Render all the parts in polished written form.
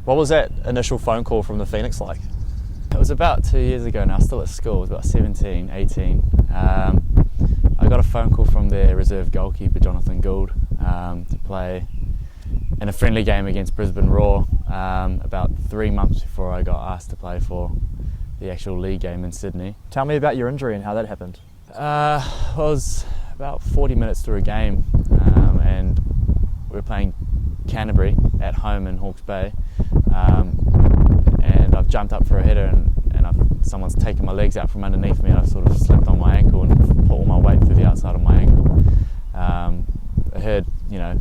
What was that initial phone call from the Phoenix like? It was about 2 years ago now, still at school. I was about 17, 18. I got a phone call from their reserve goalkeeper, Jonathan Gould, to play in a friendly game against Brisbane Roar about 3 months before I got asked to play for the actual league game in Sydney. Tell me about your injury and how that happened. I was about 40 minutes through a game and we were playing Canterbury at home in Hawke's Bay, and I've jumped up for a header and someone's taken my legs out from underneath me and I've sort of slipped on my ankle and put all my weight through the outside of my ankle. I heard,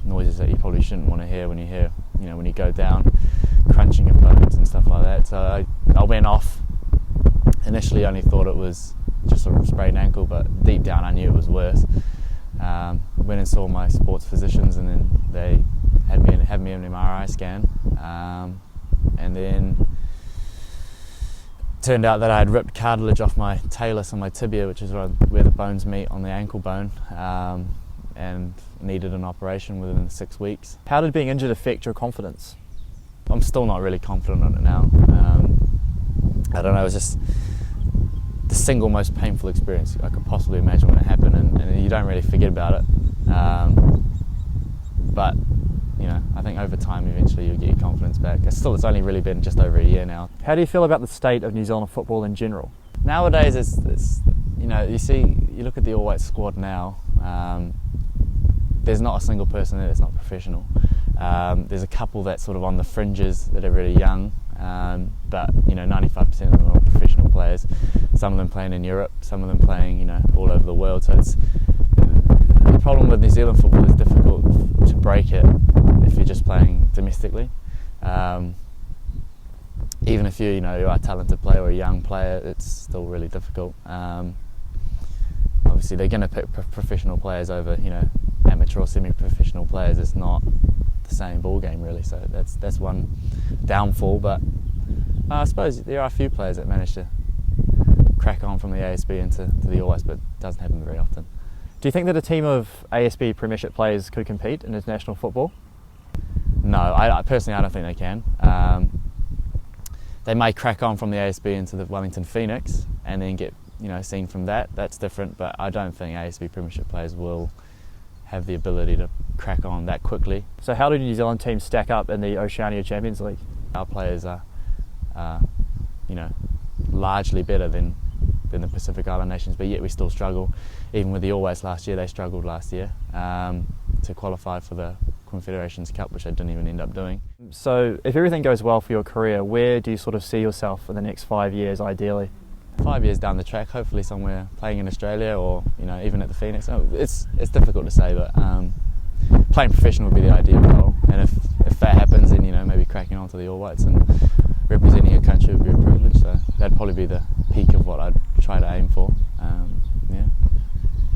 noises that you probably shouldn't want to hear when you go down, crunching of bones and stuff like that. So I went off. Initially, only thought it was just a sprained ankle, but deep down I knew it was worse. Went and saw my sports physicians, and then they had me in an MRI scan, and then turned out that I had ripped cartilage off my talus on my tibia, which is where the bones meet on the ankle bone, and needed an operation within 6 weeks. How did being injured affect your confidence? I'm still not really confident on it now. I don't know, it was just the single most painful experience I could possibly imagine when it happened, and you don't really forget about it. But I think over time eventually you'll get your confidence back. It's only really been just over a year now. How do you feel about the state of New Zealand football in general? Nowadays it's you look at the All White squad now, there's not a single person there that's not professional. There's a couple that's sort of on the fringes that are really young, but 95% of them are all professional players. Some of them playing in Europe, some of them playing all over the world. So it's the problem with New Zealand football is difficult to break it if you're just playing domestically. Even if you are a talented player or a young player, it's still really difficult. Obviously, they're going to pick professional players over amateur or semi-professional players. It's not the same ball game really. So that's one downfall. But I suppose there are a few players that manage to crack on from the ASB into the All Whites, but it doesn't happen very often. Do you think that a team of ASB Premiership players could compete in international football? No, I personally don't think they can. They may crack on from the ASB into the Wellington Phoenix and then get seen from that. That's different, but I don't think ASB Premiership players will have the ability to crack on that quickly. So how do New Zealand teams stack up in the Oceania Champions League? Our players are largely better than the Pacific Island nations, but yet we still struggle. Even with the All Whites last year, they struggled last year to qualify for the Confederations Cup, which they didn't even end up doing. So if everything goes well for your career, where do you sort of see yourself in the next 5 years ideally? 5 years down the track, hopefully somewhere playing in Australia or even at the Phoenix. It's difficult to say, but playing professional would be the ideal goal. And if that happens, then maybe cracking on to the All Whites and representing a country would be a privilege. So that'd probably be the peak of what I'd try to aim for.